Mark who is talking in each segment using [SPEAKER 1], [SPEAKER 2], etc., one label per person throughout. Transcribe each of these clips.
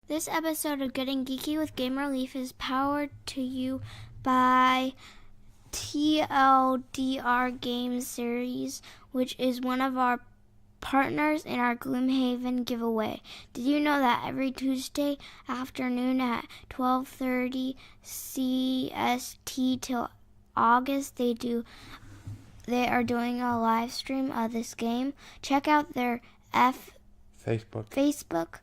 [SPEAKER 1] This episode of Getting Geeky with Game Relief is powered to you by TLDR Game Series, which is one of our partners in our GLOOMHAVEN Giveaway. Did you know that every Tuesday afternoon at 12:30 CST Till August they are doing a live stream of this game? Check out their Facebook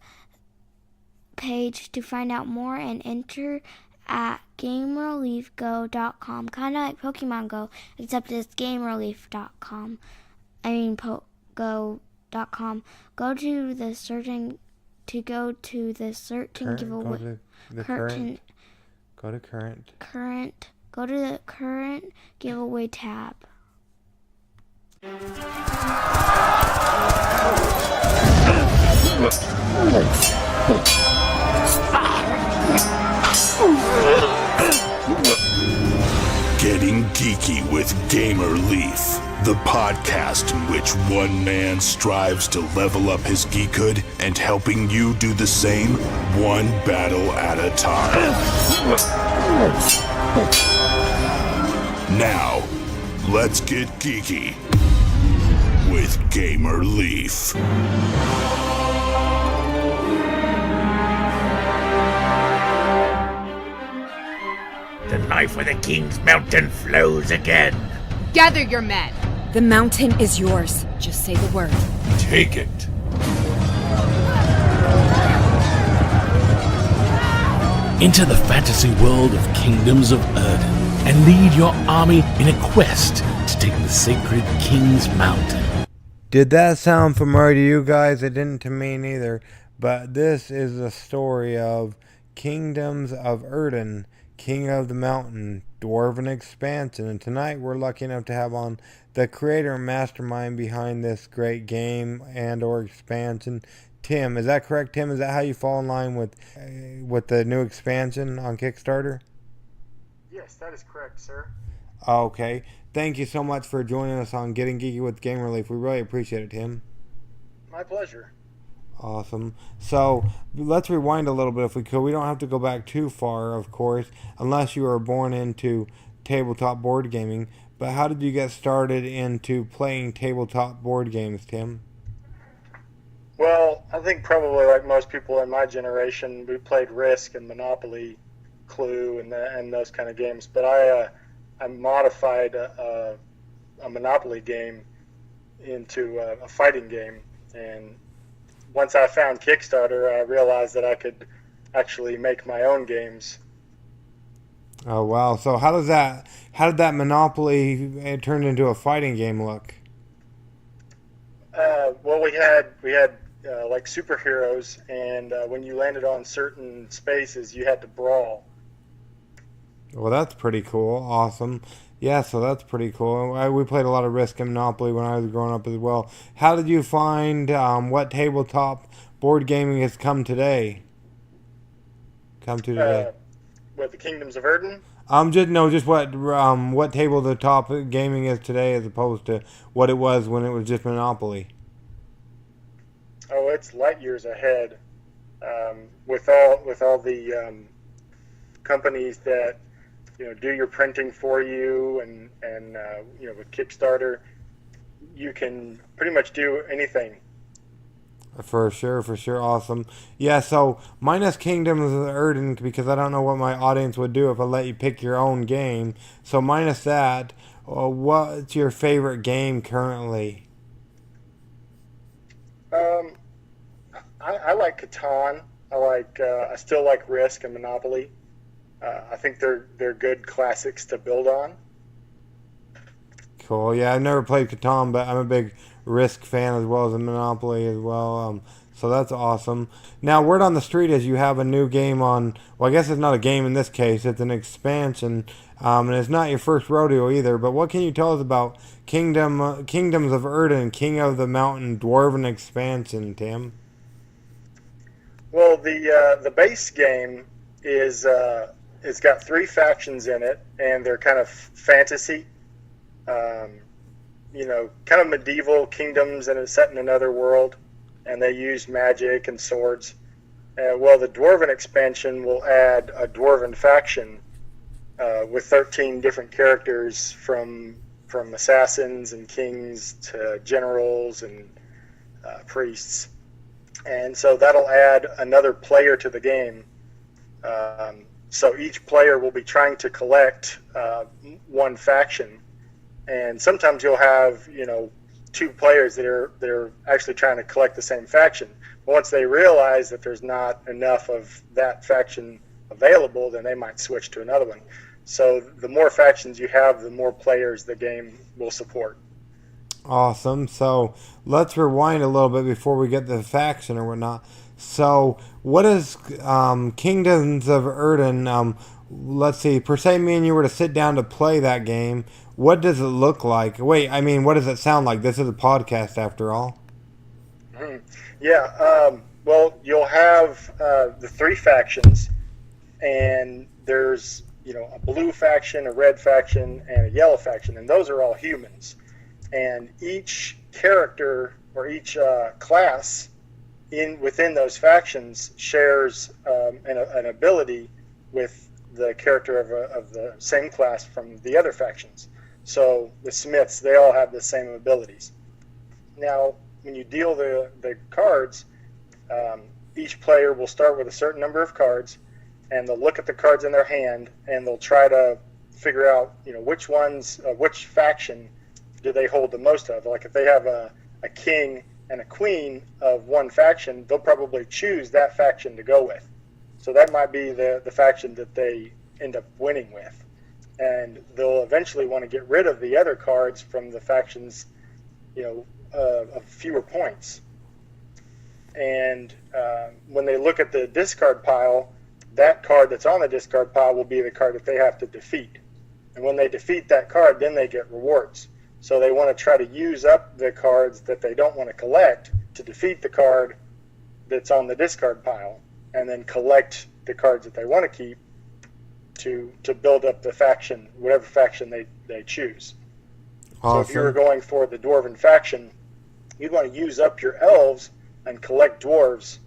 [SPEAKER 1] page to find out more and enter at GameReliefGo.com. Kind of like Pokemon Go, except it's GameRelief.com. Go.com. Go to the certain giveaway.
[SPEAKER 2] Go to
[SPEAKER 1] the current giveaway tab.
[SPEAKER 3] Getting Geeky with Gamer Leaf, the podcast in which one man strives to level up his geekhood and helping you do the same, one battle at a time. Now, let's get geeky with Gamer Leaf.
[SPEAKER 4] The life of the King's Mountain flows again.
[SPEAKER 5] Gather your men.
[SPEAKER 6] The mountain is yours. Just say the word.
[SPEAKER 3] Take it.
[SPEAKER 4] Enter the fantasy world of Kingdoms of Erden and lead your army in a quest to take the sacred King's Mountain.
[SPEAKER 2] Did that sound familiar to you guys? It didn't to me neither. But this is the story of Kingdoms of Erden, King of the Mountain, Dwarven Expansion. And tonight we're lucky enough to have on the creator and mastermind behind this great game and or expansion, Tim. Is that correct, Tim? Is that how you fall in line with the new expansion on Kickstarter?
[SPEAKER 7] Yes, that is correct, sir.
[SPEAKER 2] Okay. Thank you so much for joining us on Getting Geeky with Game Relief. We really appreciate it, Tim.
[SPEAKER 7] My pleasure.
[SPEAKER 2] Awesome. So let's rewind a little bit if we could. We don't have to go back too far, of course, unless you were born into tabletop board gaming. But how did you get started into playing tabletop board games, Tim?
[SPEAKER 7] Well, I think probably like most people in my generation, we played Risk and Monopoly, Clue, and those kind of games. But I modified a Monopoly game into a fighting game, and once I found Kickstarter, I realized that I could actually make my own games.
[SPEAKER 2] Oh wow! So how did that Monopoly turn into a fighting game look?
[SPEAKER 7] Well, we had like superheroes, and when you landed on certain spaces, you had to brawl.
[SPEAKER 2] Well, that's pretty cool. Awesome. Yeah, so that's pretty cool. We played a lot of Risk and Monopoly when I was growing up as well. How did you find what tabletop board gaming has come today?
[SPEAKER 7] With the Kingdoms of Erden?
[SPEAKER 2] Just what tabletop gaming is today as opposed to what it was when it was just Monopoly.
[SPEAKER 7] Oh, it's light years ahead. With all the companies that do your printing for you, and with Kickstarter, you can pretty much do anything.
[SPEAKER 2] For sure, awesome. Yeah, so minus Kingdoms of Erden, because I don't know what my audience would do if I let you pick your own game. So minus that, what's your favorite game currently?
[SPEAKER 7] I like Catan. I still like Risk and Monopoly. I think they're good classics to build on.
[SPEAKER 2] Cool. Yeah, I've never played Catan, but I'm a big Risk fan as well as a Monopoly as well. So that's awesome. Now, word on the street is you have a new game on. Well, I guess it's not a game in this case; it's an expansion, and it's not your first rodeo either. But what can you tell us about Kingdoms of Erden, King of the Mountain, Dwarven Expansion, Tim?
[SPEAKER 7] Well, the base game is it's got 3 factions in it, and they're kind of fantasy. Kind of medieval kingdoms, and it's set in another world, and they use magic and swords. Well, the Dwarven expansion will add a Dwarven faction with 13 different characters from assassins and kings to generals and priests. And so that'll add another player to the game. So each player will be trying to collect one faction. And sometimes you'll have, two players that are actually trying to collect the same faction. But once they realize that there's not enough of that faction available, then they might switch to another one. So the more factions you have, the more players the game will support.
[SPEAKER 2] Awesome. So let's rewind a little bit before we get the faction or whatnot. So what is Kingdoms of Erden? Let's see. Per se, me and you were to sit down to play that game. What does it look like? Wait, I mean, what does it sound like? This is a podcast after all.
[SPEAKER 7] Yeah. Well, you'll have the three factions, and there's a blue faction, a red faction, and a yellow faction, and those are all humans. And each character or each class within those factions shares an ability with the character of the same class from the other factions. So the Smiths, they all have the same abilities. Now, when you deal the cards, each player will start with a certain number of cards, and they'll look at the cards in their hand, and they'll try to figure out, which faction do they hold the most of. Like if they have a king and a queen of one faction, they'll probably choose that faction to go with. So that might be the faction that they end up winning with. And they'll eventually want to get rid of the other cards from the factions, of fewer points. And when they look at the discard pile, that card that's on the discard pile will be the card that they have to defeat. And when they defeat that card, then they get rewards. So they want to try to use up the cards that they don't want to collect to defeat the card that's on the discard pile, and then collect the cards that they want to keep to build up the faction, whatever faction they choose.
[SPEAKER 2] Awesome.
[SPEAKER 7] So if you were going for the Dwarven faction, you'd want to use up your elves and collect dwarves,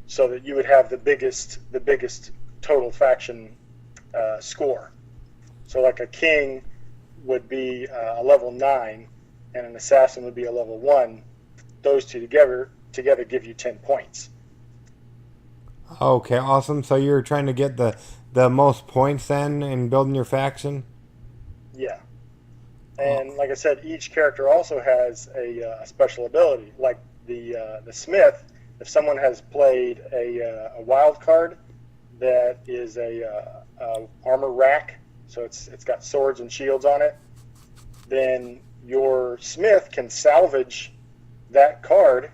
[SPEAKER 7] so that you would have the biggest total faction score. So like a king would be a level 9, and an assassin would be a level 1. Those two together give you 10 points.
[SPEAKER 2] Okay, awesome. So you're trying to get the most points then in building your faction?
[SPEAKER 7] Yeah. And like I said, each character also has a special ability. Like the Smith, if someone has played a wild card that is a armor rack, so it's got swords and shields on it, then your Smith can salvage that card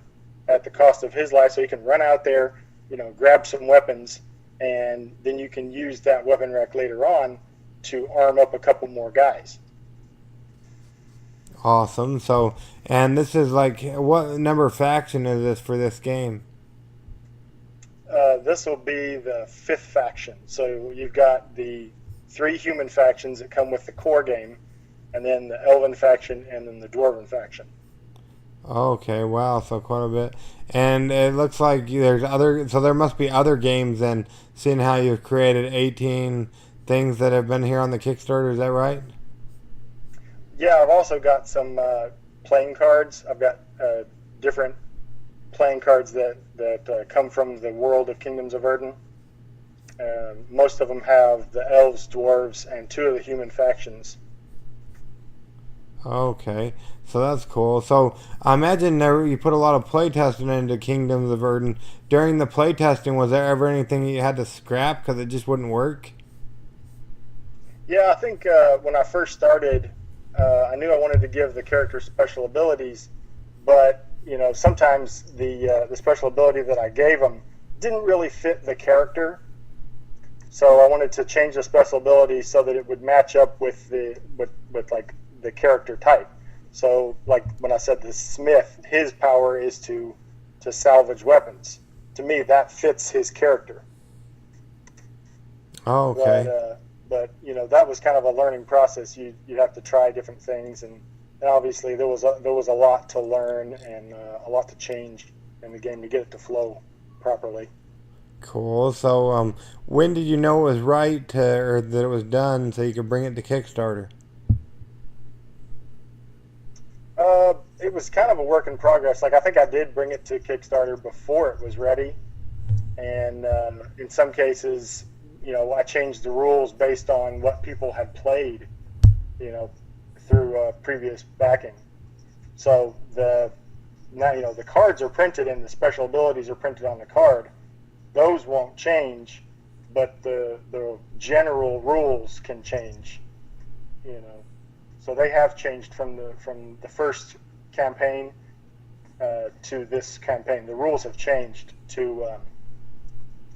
[SPEAKER 7] at the cost of his life, so he can run out there, grab some weapons, and then you can use that weapon rack later on to arm up a couple more guys.
[SPEAKER 2] Awesome. So, and this is like, what number of faction is this for this game?
[SPEAKER 7] This will be the 5th faction. So you've got the 3 human factions that come with the core game, and then the Elven faction, and then the Dwarven faction.
[SPEAKER 2] Okay, wow, so quite a bit. And it looks like there must be other games then, seeing how you've created 18 things that have been here on the Kickstarter, is that right?
[SPEAKER 7] Yeah, I've also got some playing cards. I've got different playing cards that come from the world of Kingdoms of Erden. Most of them have the elves, dwarves, and 2 of the human factions.
[SPEAKER 2] Okay, so that's cool. So I imagine you put a lot of playtesting into Kingdoms of Erden. During the playtesting, was there ever anything you had to scrap because it just wouldn't work?
[SPEAKER 7] Yeah, I think when I first started, I knew I wanted to give the characters special abilities, but sometimes the special ability that I gave them didn't really fit the character. So I wanted to change the special ability so that it would match up with the character type. So like when I said the Smith, his power is to salvage weapons. To me, that fits his character.
[SPEAKER 2] Oh, okay.
[SPEAKER 7] But that was kind of a learning process. You have to try different things, and obviously there was a lot to learn and a lot to change in the game to get it to flow properly.
[SPEAKER 2] Cool. So, when did you know it was right or that it was done so you could bring it to Kickstarter?
[SPEAKER 7] It was kind of a work in progress. Like, I think I did bring it to Kickstarter before it was ready, and in some cases, I changed the rules based on what people had played, through previous backing. So the cards are printed and the special abilities are printed on the card. Those won't change, but the general rules can change. So they have changed from the first campaign to this campaign. The rules have changed to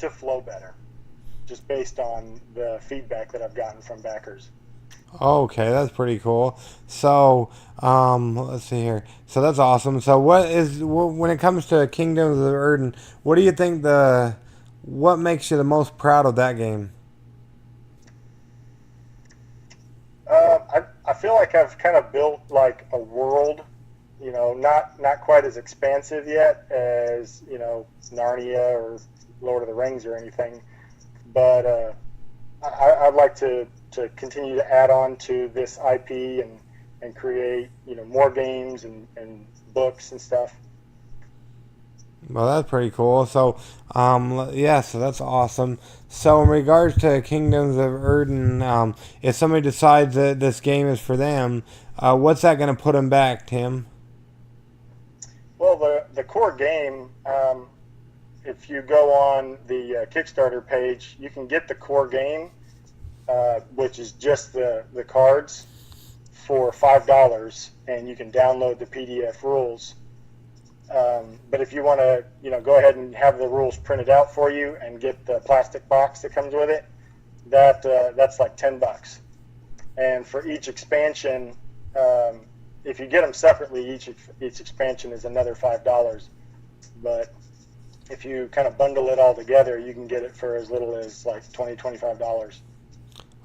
[SPEAKER 7] flow better, just based on the feedback that I've gotten from backers.
[SPEAKER 2] Okay, that's pretty cool. So, let's see here. So that's awesome. So, when it comes to Kingdoms of Erden, what do you think what makes you the most proud of that game?
[SPEAKER 7] I feel like I've kind of built like a world, not quite as expansive yet as Narnia or Lord of the Rings or anything, but I'd like to continue to add on to this IP and create more games and books and stuff.
[SPEAKER 2] Well, that's pretty cool. So, so that's awesome. So, in regards to Kingdoms of Erden, if somebody decides that this game is for them, what's that going to put them back, Tim?
[SPEAKER 7] Well, the core game, if you go on the Kickstarter page, you can get the core game, which is just the cards, for $5, and you can download the PDF rules. But if you want to, go ahead and have the rules printed out for you and get the plastic box that comes with it, that's like $10. And for each expansion, if you get them separately, each expansion is another $5. But if you kind of bundle it all together, you can get it for as little as like $20, $25.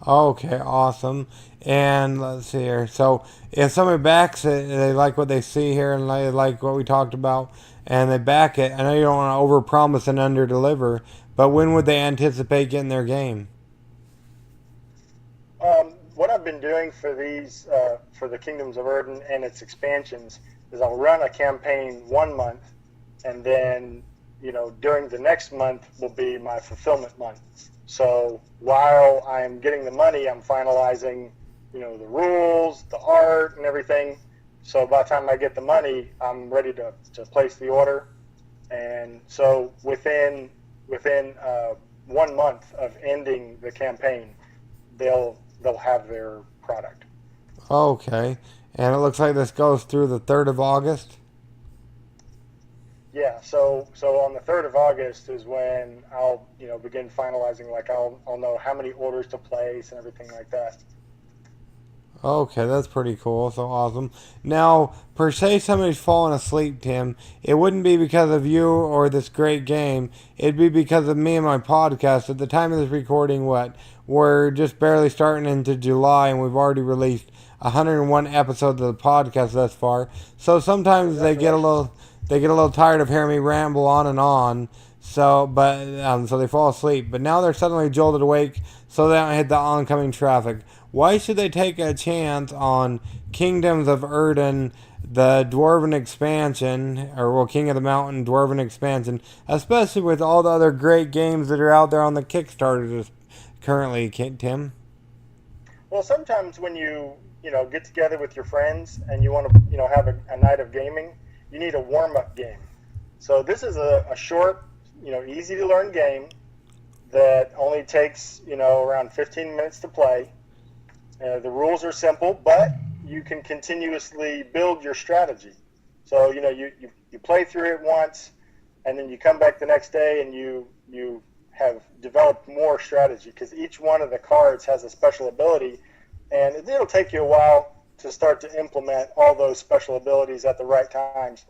[SPEAKER 2] Okay, awesome. And let's see here. So, if somebody backs it, they like what they see here and they like what we talked about, and they back it, I know you don't want to overpromise and underdeliver, but when would they anticipate getting their game?
[SPEAKER 7] What I've been doing for these, for the Kingdoms of Erden and its expansions, is I'll run a campaign 1 month, and then, during the next month will be my fulfillment month. So while I'm getting the money, I'm finalizing, the rules, the art, and everything. So by the time I get the money, I'm ready to place the order. And so within 1 month of ending the campaign, they'll have their product.
[SPEAKER 2] Okay. And it looks like this goes through the 3rd of August?
[SPEAKER 7] Yeah, so on the 3rd of August is when I'll, begin finalizing, like I'll know how many orders to place and everything like that.
[SPEAKER 2] Okay, that's pretty cool. So awesome. Now, per se, somebody's fallen asleep, Tim, it wouldn't be because of you or this great game. It'd be because of me and my podcast. At the time of this recording, we're just barely starting into July, and we've already released 101 episodes of the podcast thus far. So sometimes they get a little tired of hearing me ramble on and on. So they fall asleep. But now they're suddenly jolted awake, so they don't hit the oncoming traffic. Why should they take a chance on Kingdoms of Erden, the Dwarven Expansion, King of the Mountain, Dwarven Expansion, especially with all the other great games that are out there on the Kickstarter currently, Tim?
[SPEAKER 7] Well, sometimes when you get together with your friends and you want to have a night of gaming, you need a warm-up game. So this is a short, easy to learn game that only takes around 15 minutes to play. The rules are simple, but you can continuously build your strategy. So you play through it once, and then you come back the next day and you have developed more strategy, because each one of the cards has a special ability, and it'll take you a while to start to implement all those special abilities at the right times.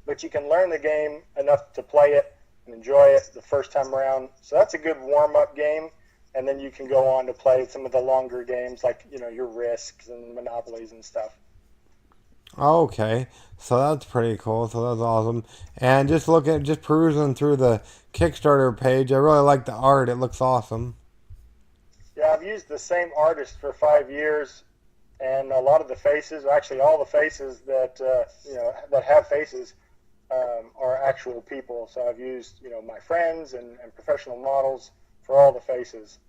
[SPEAKER 7] But you can learn the game enough to play it and enjoy it the first time around. So that's a good warm-up game. And then you can go on to play some of the longer games, like your Risks and Monopolies and stuff.
[SPEAKER 2] Okay, so that's pretty cool. So that's awesome. And just perusing through the Kickstarter page, I really like the art. It looks awesome.
[SPEAKER 7] Yeah, I've used the same artist for 5 years, and a lot of the faces, actually all the faces that that have faces, are actual people. So I've used my friends and professional models for all the faces.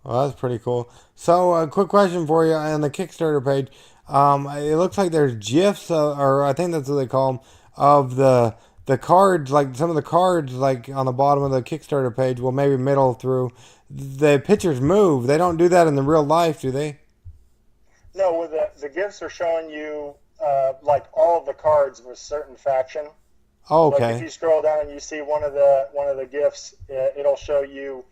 [SPEAKER 2] Well, that's pretty cool. So, a quick question for you on the Kickstarter page. It looks like there's GIFs, or I think that's what they call them, of the cards. Like some of the cards, like on the bottom of the Kickstarter page. Well, maybe middle through. The pictures move. They don't do that in the real life, do they?
[SPEAKER 7] No, with the GIFs are showing you like all of the cards of a certain faction.
[SPEAKER 2] Oh,
[SPEAKER 7] Like if
[SPEAKER 2] okay.
[SPEAKER 7] you scroll down and you see one of the GIFs, it'll show you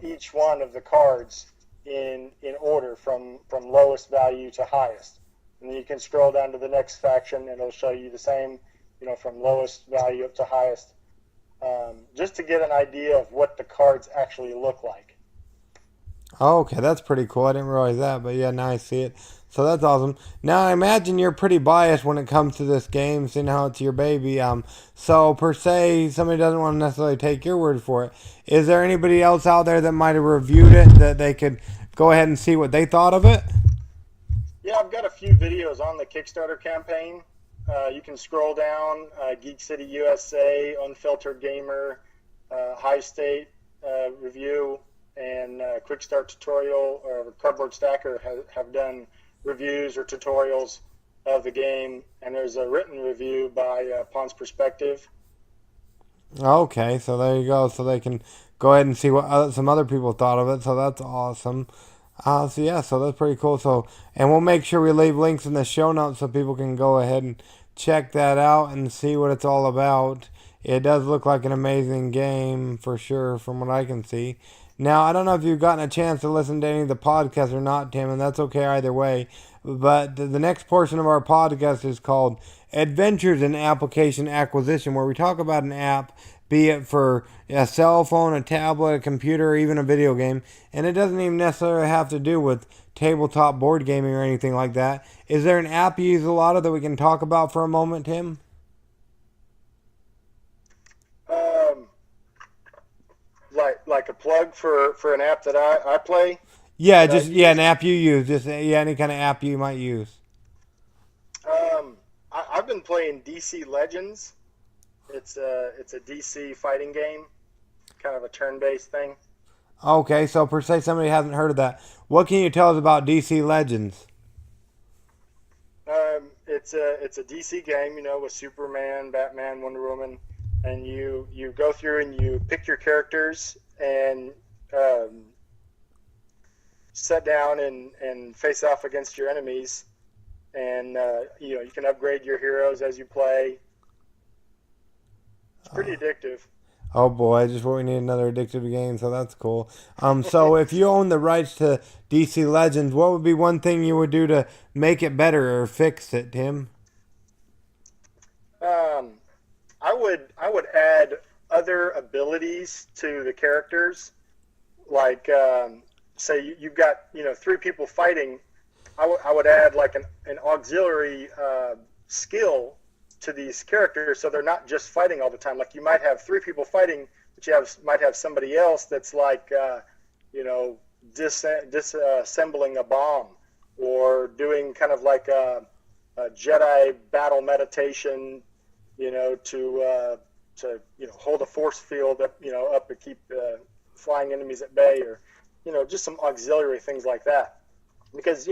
[SPEAKER 7] each one of the cards in order from lowest value to highest. And then you can scroll down to the next faction and it'll show you the same, from lowest value up to highest, just to get an idea of what the cards actually look like.
[SPEAKER 2] Oh, okay, that's pretty cool. I didn't realize that, but yeah, now I see it. So that's awesome. Now I imagine you're pretty biased when it comes to this game, seeing how it's your baby. So per se, somebody doesn't want to necessarily take your word for it. Is there anybody else out there that might have reviewed it that they could go ahead and see what they thought of it?
[SPEAKER 7] Yeah, I've got a few videos on the Kickstarter campaign. You can scroll down, Geek City USA, Unfiltered Gamer, High State Review, and Quick Start Tutorial or Cardboard Stacker have done reviews or tutorials of the game, and there's a written review by Pawn's Perspective.
[SPEAKER 2] Okay, so there you go. So they can go ahead and see what some other people thought of it. So that's awesome. So yeah, so that's pretty cool. So, and we'll make sure we leave links in the show notes so people can go ahead and check that out and see what it's all about. It does look like an amazing game for sure, from what I can see. Now, I don't know if you've gotten a chance to listen to any of the podcasts or not, Tim, and that's okay either way. But the next portion of our podcast is called Adventures in Application Acquisition, where we talk about an app, be it for a cell phone, a tablet, a computer, or even a video game. And it doesn't even necessarily have to do with tabletop board gaming or anything like that. Is there an app you use a lot of that we can talk about for a moment, Tim?
[SPEAKER 7] Um, like a plug for an app that I play.
[SPEAKER 2] Yeah,
[SPEAKER 7] that I
[SPEAKER 2] just yeah, an
[SPEAKER 7] use.
[SPEAKER 2] app you use. Just yeah, any kind of app you might use.
[SPEAKER 7] I've been playing DC Legends. It's a DC fighting game, kind of a turn-based thing.
[SPEAKER 2] Okay, so per se somebody hasn't heard of that. What can you tell us about DC Legends?
[SPEAKER 7] It's a DC game, with Superman, Batman, Wonder Woman, and you go through and you pick your characters and sit down and face off against your enemies, and you can upgrade your heroes as you play. It's pretty addictive.
[SPEAKER 2] Oh boy, just what we need, another addictive game, so that's cool. So if you own the rights to DC Legends, what would be one thing you would do to make it better or fix it, Tim?
[SPEAKER 7] Um, I would add other abilities to the characters, like say you've got three people fighting. I would add like an auxiliary skill to these characters, so they're not just fighting all the time. Like you might have three people fighting, but might have somebody else that's like disassembling a bomb, or doing kind of like a Jedi battle meditation, to hold a force field up, up to keep flying enemies at bay, or just some auxiliary things like that. Because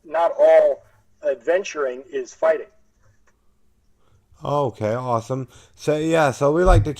[SPEAKER 7] not all adventuring is fighting.
[SPEAKER 2] Okay, awesome. So yeah, so we like to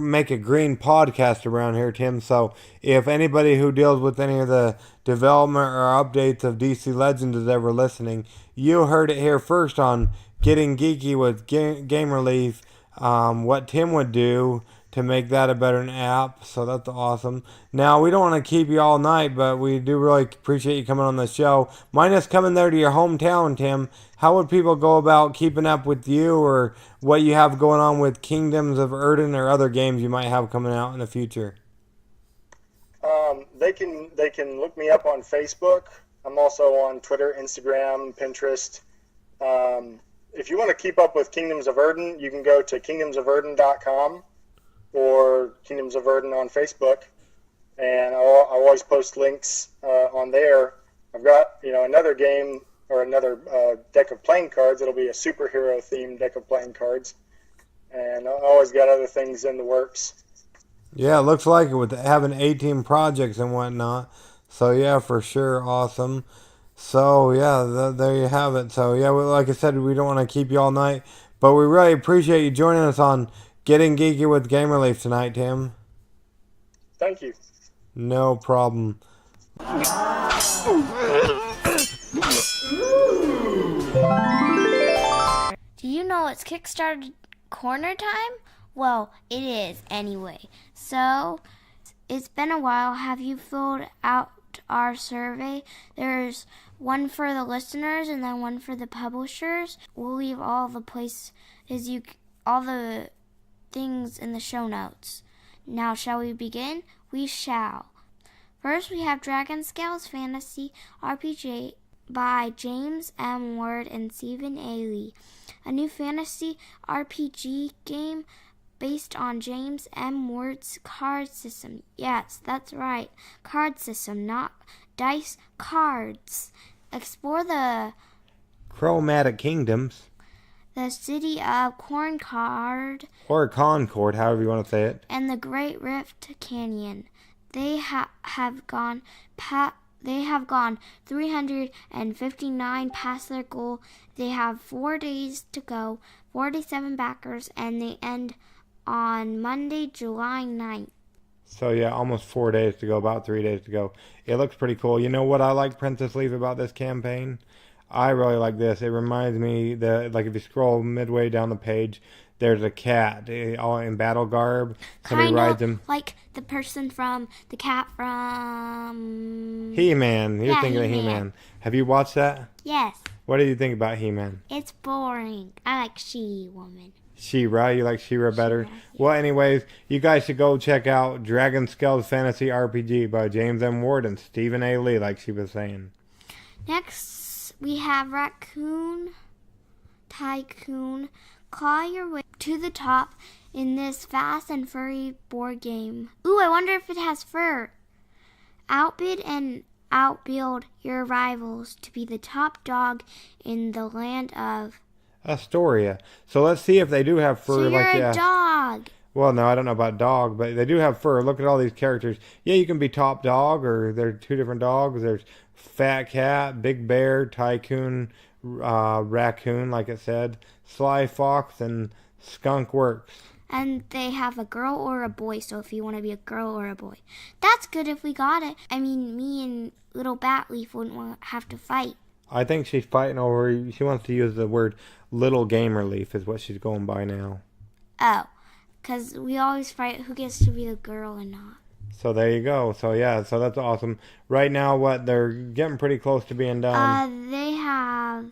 [SPEAKER 2] make a green podcast around here, Tim. So if anybody who deals with any of the development or updates of DC Legends is ever listening, you heard it here first on Getting Geeky with Game Relief. What Tim would do to make that a better app. So that's awesome. Now, we don't want to keep you all night, but we do really appreciate you coming on the show. Minus coming there to your hometown, Tim, how would people go about keeping up with you or what you have going on with Kingdoms of Erden or other games you might have coming out in the future?
[SPEAKER 7] They can look me up on Facebook. I'm also on Twitter, Instagram, Pinterest. If you want to keep up with Kingdoms of Erden, you can go to kingdomsoferden.com or Kingdoms of Erden on Facebook, and I always post links on there. I've got another game or another deck of playing cards. It'll be a superhero themed deck of playing cards, and I always got other things in the works.
[SPEAKER 2] Yeah, it looks like it with having 18 projects and whatnot. So yeah, for sure, awesome. So yeah, there you have it. So yeah, like I said, we don't want to keep you all night, but we really appreciate you joining us on Getting Geeky with Game Relief tonight, Tim.
[SPEAKER 7] Thank you.
[SPEAKER 2] No problem.
[SPEAKER 1] Do you know it's Kickstarter Corner time? Well, it is anyway. So, it's been a while. Have you filled out our survey? There's one for the listeners and then one for the publishers. We'll leave all the all the things in the show notes. Now, shall we begin? We shall. First, we have Dragonscales Fantasy RPG by James M. Ward and Stephen A. Lee, a new fantasy RPG game based on James M. Ward's card system. Yes, that's right, card system, not dice, cards. Explore the
[SPEAKER 2] Chromatic Kingdoms.
[SPEAKER 1] The city of Concord,
[SPEAKER 2] Or Concord, however you want to say it.
[SPEAKER 1] and the Great Rift Canyon. They have gone 359 past their goal. They have 4 days to go, 47 backers, and they end on Monday, July 9th.
[SPEAKER 2] So yeah, almost 4 days to go, about 3 days to go. It looks pretty cool. You know what I like, Princess Leaf, about this campaign? I really like this. It reminds me that, like, if you scroll midway down the page, there's a cat all in battle garb. Somebody rides him.
[SPEAKER 1] Like the person from the cat from
[SPEAKER 2] He-Man. You're
[SPEAKER 1] Yeah,
[SPEAKER 2] thinking of
[SPEAKER 1] He-Man.
[SPEAKER 2] He-Man. Have you watched that?
[SPEAKER 1] Yes,
[SPEAKER 2] What do you think about He-Man?
[SPEAKER 1] it's boring. I like She-Woman.
[SPEAKER 2] She-Ra? You like She-Ra better?
[SPEAKER 1] She-Ra, yeah.
[SPEAKER 2] Well, anyways, you guys should go check out Dragonscales Fantasy RPG by James M. Ward and Stephen A. Lee, like she was saying.
[SPEAKER 1] Next, we have Raccoon Tycoon. Claw your way to the top in this fast and furry board game. Ooh, I wonder if it has fur. Outbid and outbuild your rivals to be the top dog in the land of...
[SPEAKER 2] Astoria. So let's see if they do have fur.
[SPEAKER 1] So you're
[SPEAKER 2] like
[SPEAKER 1] a
[SPEAKER 2] yeah.
[SPEAKER 1] dog.
[SPEAKER 2] Well, no, I don't know about dog, but they do have fur. Look at all these characters. Yeah, you can be top dog, or there are two different dogs. There's fat cat, big bear, tycoon, raccoon, like it said, sly fox, and skunk works.
[SPEAKER 1] And they have a girl or a boy, so if you want to be a girl or a boy. That's good if we got it. I mean, me and little Batleaf wouldn't have to fight.
[SPEAKER 2] I think she's fighting over, she wants to use the word little gamer leaf is what she's going by now.
[SPEAKER 1] Oh, because we always fight who gets to be the girl and not.
[SPEAKER 2] So there you go. So yeah, so that's awesome. Right now, they're getting pretty close to being done.
[SPEAKER 1] They have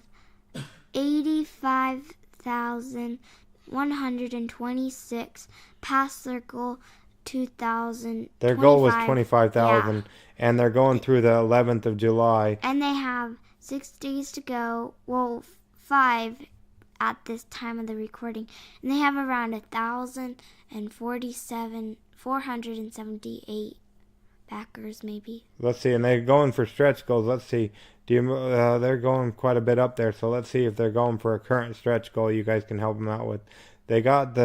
[SPEAKER 1] 85,126 past their goal, 2,000.
[SPEAKER 2] Their goal was 25,000,
[SPEAKER 1] yeah.
[SPEAKER 2] and they're going through the 11th of July.
[SPEAKER 1] And they have 6 days to go. Well, 5 at this time of the recording. And they have around 478 backers, maybe.
[SPEAKER 2] Let's see, and they're going for stretch goals. Let's see. They're going quite a bit up there, so let's see if they're going for a current stretch goal you guys can help them out with. They got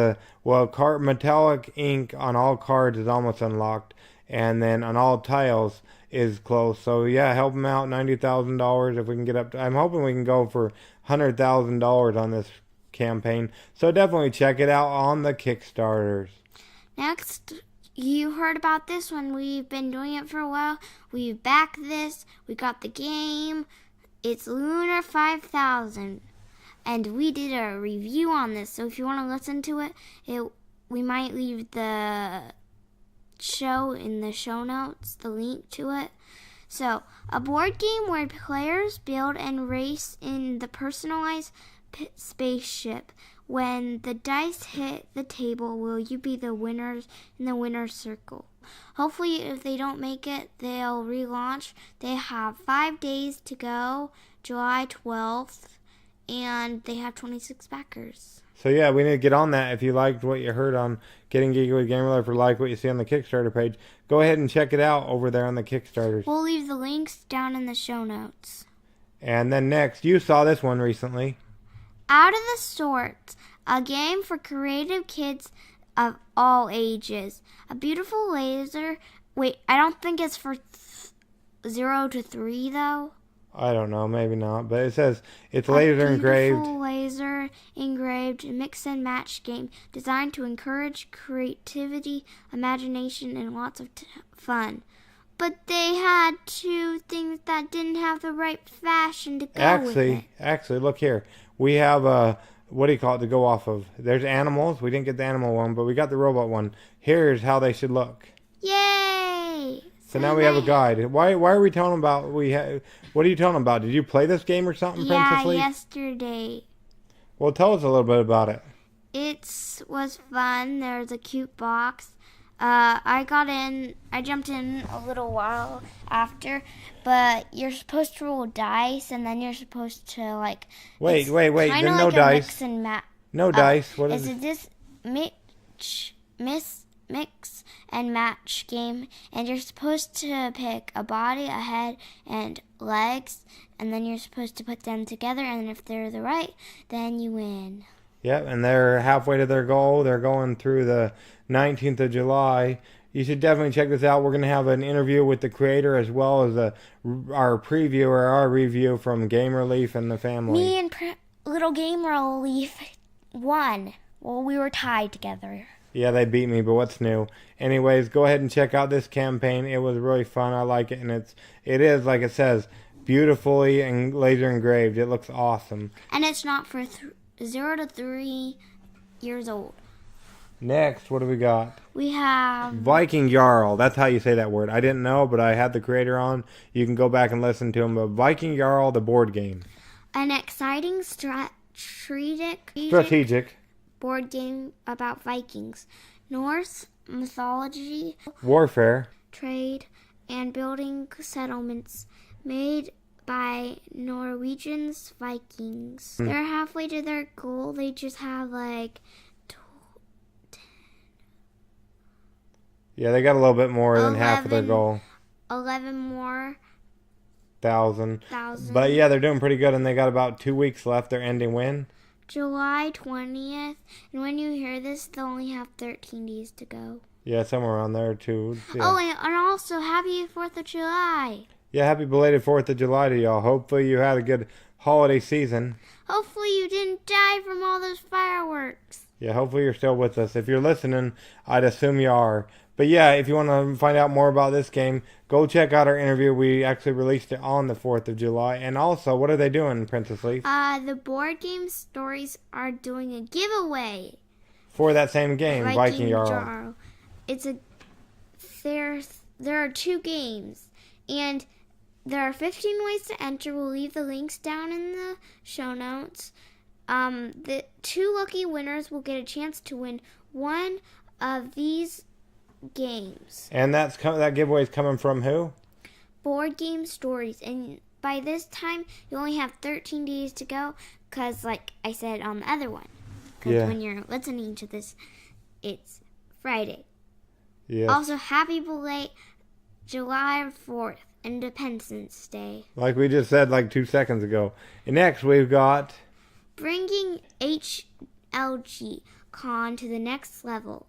[SPEAKER 2] metallic ink on all cards is almost unlocked, and then on all tiles is close. So yeah, help them out, $90,000 if we can get up to, I'm hoping we can go for $100,000 on this campaign. So definitely check it out on the Kickstarters.
[SPEAKER 1] Next, you heard about this one. We've been doing it for a while. We backed this. We got the game. It's Lunar 5000. And we did a review on this. So if you want to listen to it, we might leave the show in the show notes, the link to it. So, a board game where players build and race in the personalized spaceship When the dice hit the table, will you be the winners in the winner's circle? Hopefully, if they don't make it, they'll relaunch. They have 5 days to go, July 12th, and they have 26 backers.
[SPEAKER 2] So yeah, we need to get on that. If you liked what you heard on Getting Geeky with Gamer Life or like what you see on the Kickstarter page, go ahead and check it out over there on the Kickstarters.
[SPEAKER 1] We'll leave the links down in the show notes.
[SPEAKER 2] And then next, you saw this one recently.
[SPEAKER 1] Out of the Sorts, a game for creative kids of all ages. A beautiful laser. Wait, I don't think it's for 0 to 3 though.
[SPEAKER 2] I don't know, maybe not, but it says it's laser engraved.
[SPEAKER 1] A beautiful laser engraved mix and match game designed to encourage creativity, imagination, and lots of fun. But they had 2 things that didn't have the right fashion to go with it.
[SPEAKER 2] Actually, look here. We have what do you call it to go off of? There's animals. We didn't get the animal one, but we got the robot one. Here's how they should look.
[SPEAKER 1] Yay!
[SPEAKER 2] So now we have a guide. Why are we telling about what are you telling about? Did you play this game or something, Princess Lee?
[SPEAKER 1] Yeah, yesterday.
[SPEAKER 2] Well, tell us a little bit about it.
[SPEAKER 1] It was fun. There's a cute box. I jumped in a little while after, but you're supposed to roll dice, and then you're supposed to, like...
[SPEAKER 2] Wait, there's
[SPEAKER 1] like
[SPEAKER 2] no dice.
[SPEAKER 1] Mix and
[SPEAKER 2] No dice. What
[SPEAKER 1] is
[SPEAKER 2] is
[SPEAKER 1] it? This mix and match game, and you're supposed to pick a body, a head, and legs, and then you're supposed to put them together, and if they're the right, then you win.
[SPEAKER 2] Yep, and they're halfway to their goal. They're going through the 19th of July. You should definitely check this out. We're going to have an interview with the creator as well as our preview or our review from Gamer Leaf and the family.
[SPEAKER 1] Me and Little Gamer Leaf won. Well, we were tied together.
[SPEAKER 2] Yeah, they beat me, but what's new? Anyways, go ahead and check out this campaign. It was really fun. I like it, and it is, like it says, beautifully and laser engraved. It looks awesome.
[SPEAKER 1] And it's not for 0 to 3 years old.
[SPEAKER 2] Next, what do we got?
[SPEAKER 1] We have...
[SPEAKER 2] Viking Jarl. That's how you say that word. I didn't know, but I had the creator on. You can go back and listen to him. But Viking Jarl, the board game.
[SPEAKER 1] An exciting strategic board game about Vikings, Norse mythology,
[SPEAKER 2] warfare,
[SPEAKER 1] trade, and building settlements made by Norwegians Vikings. They're halfway to their goal. They just have like 10.
[SPEAKER 2] Yeah, they got a little bit more than half of their goal.
[SPEAKER 1] 11 more.
[SPEAKER 2] Thousand. But yeah, they're doing pretty good, and they got about 2 weeks left. They're ending when?
[SPEAKER 1] July 20th. And when you hear this, they'll only have 13 days to go.
[SPEAKER 2] Yeah, somewhere around there too. Yeah.
[SPEAKER 1] Oh, and also happy 4th of July.
[SPEAKER 2] Yeah, happy belated 4th of July to y'all. Hopefully you had a good holiday season.
[SPEAKER 1] Hopefully you didn't die from all those fireworks.
[SPEAKER 2] Yeah, hopefully you're still with us. If you're listening, I'd assume you are. But yeah, if you want to find out more about this game, go check out our interview. We actually released it on the 4th of July. And also, what are they doing, Princess Leaf?
[SPEAKER 1] The Board Game Stories are doing a giveaway.
[SPEAKER 2] For that same game, Viking Jarl.
[SPEAKER 1] There are 2 games. And there are 15 ways to enter. We'll leave the links down in the show notes. The 2 lucky winners will get a chance to win one of these games.
[SPEAKER 2] And that giveaway is coming from who?
[SPEAKER 1] Board Game Stories. And by this time, you only have 13 days to go, because like I said on the other one. Because when you're listening to this, it's Friday.
[SPEAKER 2] Yes.
[SPEAKER 1] Also, happy belated July 4th, Independence Day.
[SPEAKER 2] Like we just said like 2 seconds ago. And next we've got...
[SPEAKER 1] Bringing HLG Con to the next level.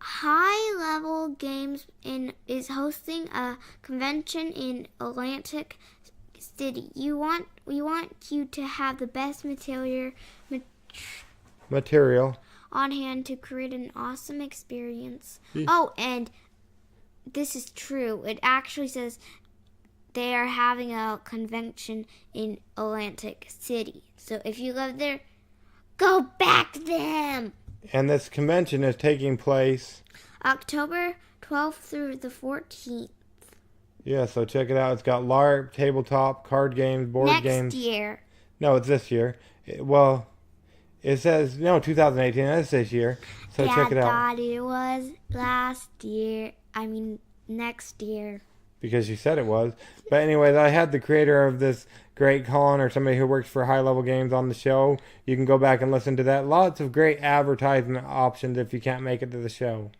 [SPEAKER 1] High Level Games is hosting a convention in Atlantic City. We want you to have the best material on hand to create an awesome experience. Oh, and this is true. It actually says they are having a convention in Atlantic City. So if you live there, go back to them.
[SPEAKER 2] And this convention is taking place
[SPEAKER 1] October 12th through the 14th.
[SPEAKER 2] Yeah, so check it out. It's got LARP, tabletop, card games, board games.
[SPEAKER 1] Next year.
[SPEAKER 2] No, it's this year. Well, It says, no, 2018. That's this year. So check it out.
[SPEAKER 1] I thought it was last year. I mean, next year.
[SPEAKER 2] Because you said it was. But anyways, I had the creator of this great Colin, or somebody who works for High Level Games, on the show. You can go back and listen to that. Lots of great advertisement options if you can't make it to the show.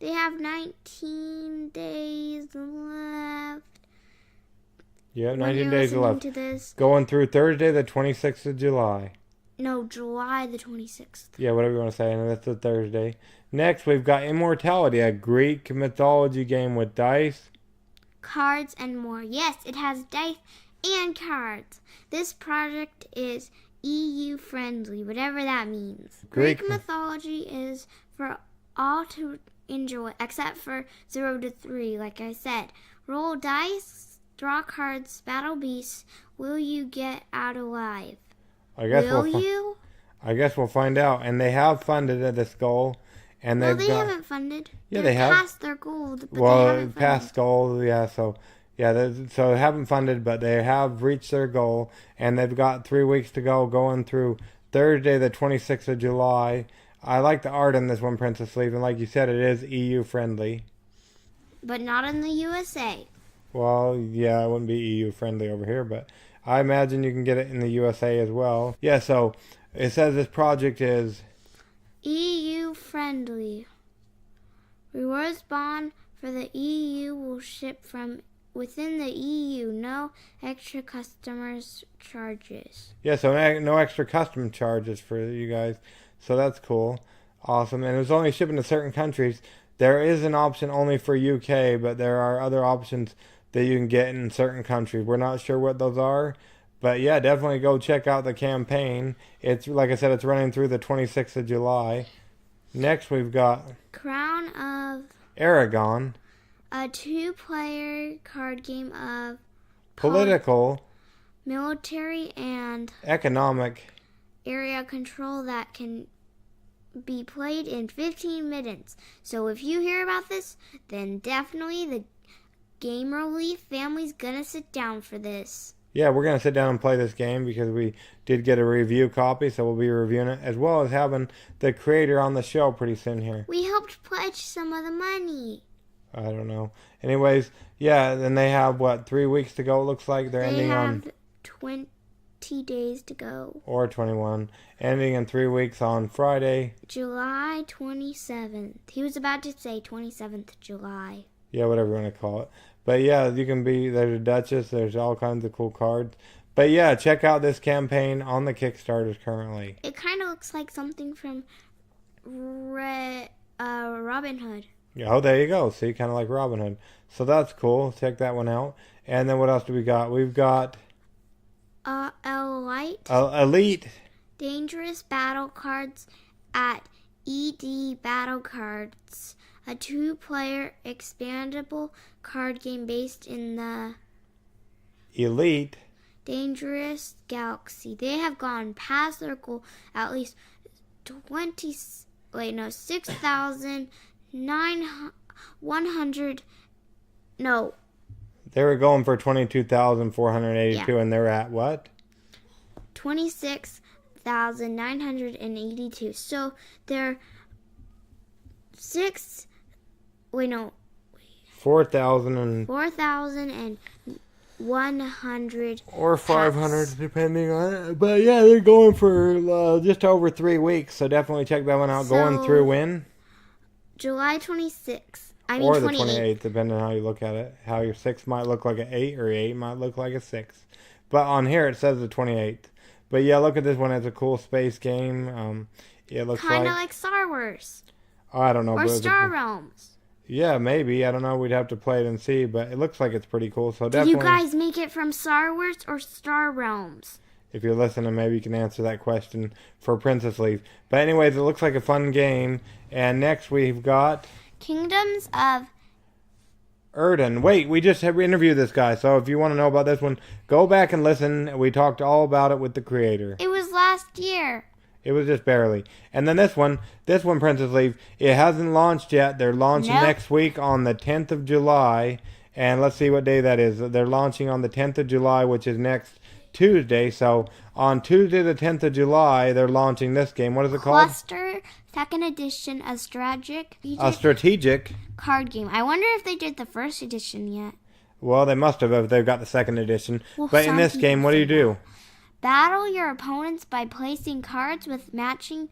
[SPEAKER 1] They have 19 days left.
[SPEAKER 2] Yeah,
[SPEAKER 1] When
[SPEAKER 2] 19
[SPEAKER 1] you're
[SPEAKER 2] days
[SPEAKER 1] listening
[SPEAKER 2] left.
[SPEAKER 1] to this.
[SPEAKER 2] Going through Thursday, the 26th of July.
[SPEAKER 1] No, July the 26th.
[SPEAKER 2] Yeah, whatever you want to say, and that's a Thursday. Next, we've got Immortality, a Greek mythology game with dice,
[SPEAKER 1] Cards and more. Yes, it has dice and cards. This project is EU friendly, whatever that means. Greek mythology is for all to enjoy, except for 0 to 3, like I said. Roll dice, draw cards, battle beasts. Will you get out alive?
[SPEAKER 2] I guess
[SPEAKER 1] Will you?
[SPEAKER 2] I guess we'll find out. And they have funded this goal. And
[SPEAKER 1] No, they haven't funded.
[SPEAKER 2] Yeah,
[SPEAKER 1] They're
[SPEAKER 2] they have.
[SPEAKER 1] past their goal, but they
[SPEAKER 2] Well,
[SPEAKER 1] haven't
[SPEAKER 2] past goal, yeah. So they haven't funded, but they have reached their goal, and they've got 3 weeks to go, going through Thursday, the 26th of July. I like the art in this one, Princess Leaf, and like you said, it is EU friendly.
[SPEAKER 1] But not in the USA.
[SPEAKER 2] Well, yeah, it wouldn't be EU friendly over here, but I imagine you can get it in the USA as well. Yeah, so it says this project is
[SPEAKER 1] EU friendly. Rewards bond for the EU will ship from within the EU. No extra customers charges.
[SPEAKER 2] Yeah, so no extra custom charges for you guys. So that's cool. Awesome. And it's only shipping to certain countries. There is an option only for UK, but there are other options that you can get in certain countries. We're not sure what those are. But yeah, definitely go check out the campaign. It's, like I said, it's running through the 26th of July. Next we've got
[SPEAKER 1] Crown of
[SPEAKER 2] Aragon,
[SPEAKER 1] a 2-player card game of
[SPEAKER 2] political,
[SPEAKER 1] military, and
[SPEAKER 2] economic,
[SPEAKER 1] area control that can be played in 15 minutes. So if you hear about this, then definitely the Game Relief family's gonna sit down for this.
[SPEAKER 2] Yeah, we're going to sit down and play this game because we did get a review copy, so we'll be reviewing it, as well as having the creator on the show pretty soon here.
[SPEAKER 1] We helped pledge some of the money.
[SPEAKER 2] I don't know. Anyways, yeah, then they have, 3 weeks to go, it looks like. They're ending on...
[SPEAKER 1] They have 20 days to go.
[SPEAKER 2] Or 21. Ending in 3 weeks on Friday.
[SPEAKER 1] July 27th. He was about to say 27th July.
[SPEAKER 2] Yeah, whatever you want to call it. But yeah, you can be, there's a Duchess, there's all kinds of cool cards. But yeah, check out this campaign on the Kickstarters currently.
[SPEAKER 1] It kind of looks like something from Robin Hood.
[SPEAKER 2] Oh, there you go. See, kind of like Robin Hood. So that's cool. Check that one out. And then what else do we got? We've got... Elite.
[SPEAKER 1] Dangerous battle cards at ED Battle Cards. A 2-player expandable card game based in the
[SPEAKER 2] Elite
[SPEAKER 1] Dangerous Galaxy. They have gone past their goal at least 6,100. No.
[SPEAKER 2] They were going for 22,482,
[SPEAKER 1] Yeah.
[SPEAKER 2] and they're at what?
[SPEAKER 1] 26,982. So they're 4,100
[SPEAKER 2] or 500 depending on it. But yeah, they're going for just over 3 weeks, so definitely check that one out. Going through when?
[SPEAKER 1] July 26th.
[SPEAKER 2] Or the
[SPEAKER 1] 28th.
[SPEAKER 2] 28th, depending on how you look at it. How your 6 might look like an 8, or your 8 might look like a 6. But on here it says the 28th. But yeah, look at this one. It's a cool space game. It looks
[SPEAKER 1] Kind of like Star Wars.
[SPEAKER 2] I don't know.
[SPEAKER 1] Or Star Realms.
[SPEAKER 2] Yeah, maybe. I don't know. We'd have to play it and see, but it looks like it's pretty cool. So
[SPEAKER 1] Did
[SPEAKER 2] definitely,
[SPEAKER 1] you guys make it from Star Wars or Star Realms?
[SPEAKER 2] if you're listening, maybe you can answer that question for Princess Leaf. But anyways, it looks like a fun game. And next we've got
[SPEAKER 1] Kingdoms of
[SPEAKER 2] Erden. Wait, we just have interviewed this guy. So if you want to know about this one, go back and listen. We talked all about it with the creator.
[SPEAKER 1] It was last year.
[SPEAKER 2] It was just barely. And then this one, Princess Leaf, it hasn't launched yet. They're launching
[SPEAKER 1] Nope.
[SPEAKER 2] next week on the 10th of July. And let's see what day that is. They're launching on the 10th of July, which is next Tuesday. So on Tuesday the 10th of July, they're launching this game. What is it called?
[SPEAKER 1] Cluster, second edition, a strategic card game. I wonder if they did the first edition yet.
[SPEAKER 2] Well, they must have if they've got the second edition.
[SPEAKER 1] Well,
[SPEAKER 2] but in this game, what do you do?
[SPEAKER 1] Battle your opponents by placing cards with matching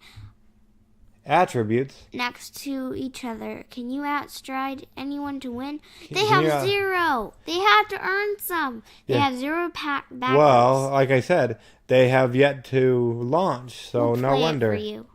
[SPEAKER 2] attributes
[SPEAKER 1] next to each other. Can you outstride anyone to win? They have 0. They have to earn some. They have 0 backers.
[SPEAKER 2] Well, like I said, they have yet to launch, so no wonder.
[SPEAKER 1] We'll play it for you.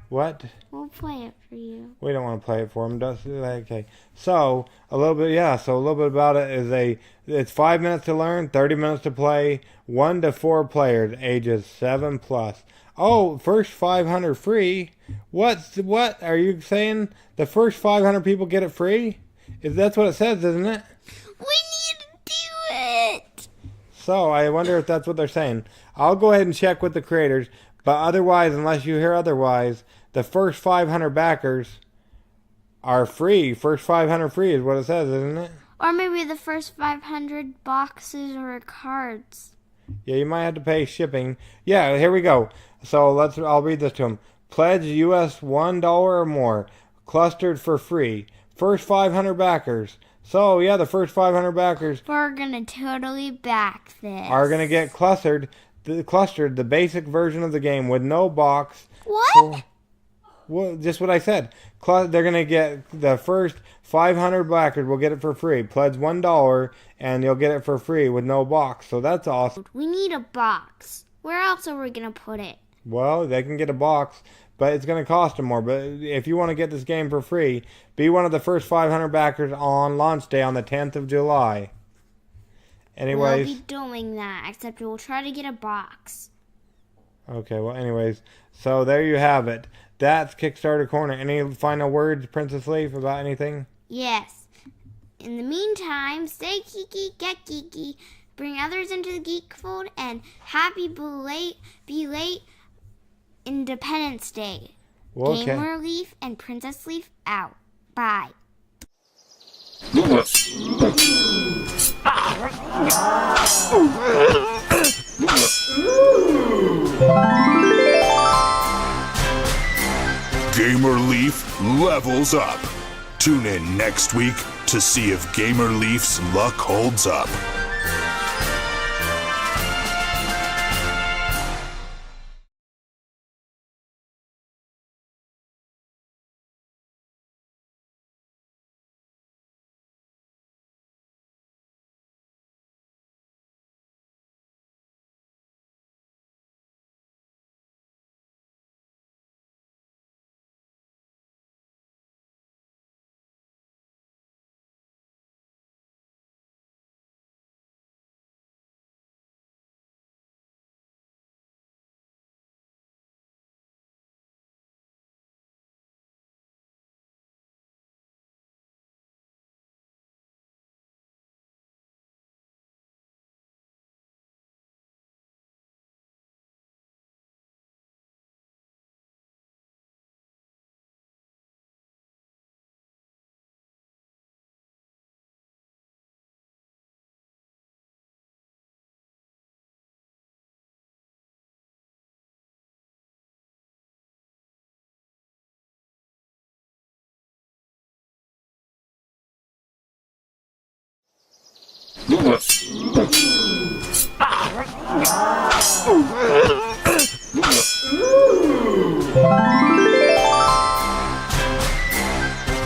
[SPEAKER 2] What?
[SPEAKER 1] We'll play it for you.
[SPEAKER 2] We don't want to play it for them. Okay. So a little bit about it is it's 5 minutes to learn, 30 minutes to play, 1 to 4 players, ages 7 plus. Oh, first 500 free. What are you saying? The first 500 people get it free? That's what it says, isn't it?
[SPEAKER 1] We need to do it.
[SPEAKER 2] So I wonder if that's what they're saying. I'll go ahead and check with the creators, but otherwise, unless you hear otherwise, the first 500 backers are free. First 500 free is what it says, isn't it?
[SPEAKER 1] Or maybe the first 500 boxes or cards.
[SPEAKER 2] Yeah, you might have to pay shipping. Yeah, here we go. So I'll read this to them. Pledge US $1 or more. Clustered for free. First 500 backers. So, yeah, the first 500 backers
[SPEAKER 1] we're going to totally back this.
[SPEAKER 2] Are going to get clustered, the basic version of the game with no box.
[SPEAKER 1] What?
[SPEAKER 2] Well, just what I said. They're going to get the first 500 backers will get it for free. Pledge $1 and you'll get it for free with no box. So that's awesome.
[SPEAKER 1] We need a box. Where else are we going to put it?
[SPEAKER 2] Well, they can get a box, but it's going to cost them more. But if you want to get this game for free, be one of the first 500 backers on launch day on the 10th of July. Anyways.
[SPEAKER 1] We'll be doing that, except we'll try to get a box.
[SPEAKER 2] Okay, well, anyways. So there you have it. That's Kickstarter Corner. Any final words, Princess Leaf, about anything?
[SPEAKER 1] Yes. In the meantime, stay geeky, get geeky, bring others into the geek fold, and happy belate Independence Day. Okay. Gamer Leaf and Princess Leaf out. Bye.
[SPEAKER 3] Gamer Leaf levels up. Tune in next week to see if Gamer Leaf's luck holds up.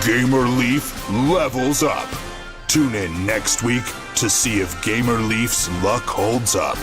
[SPEAKER 3] Gamer Leaf levels up. Tune in next week to see if Gamer Leaf's luck holds up.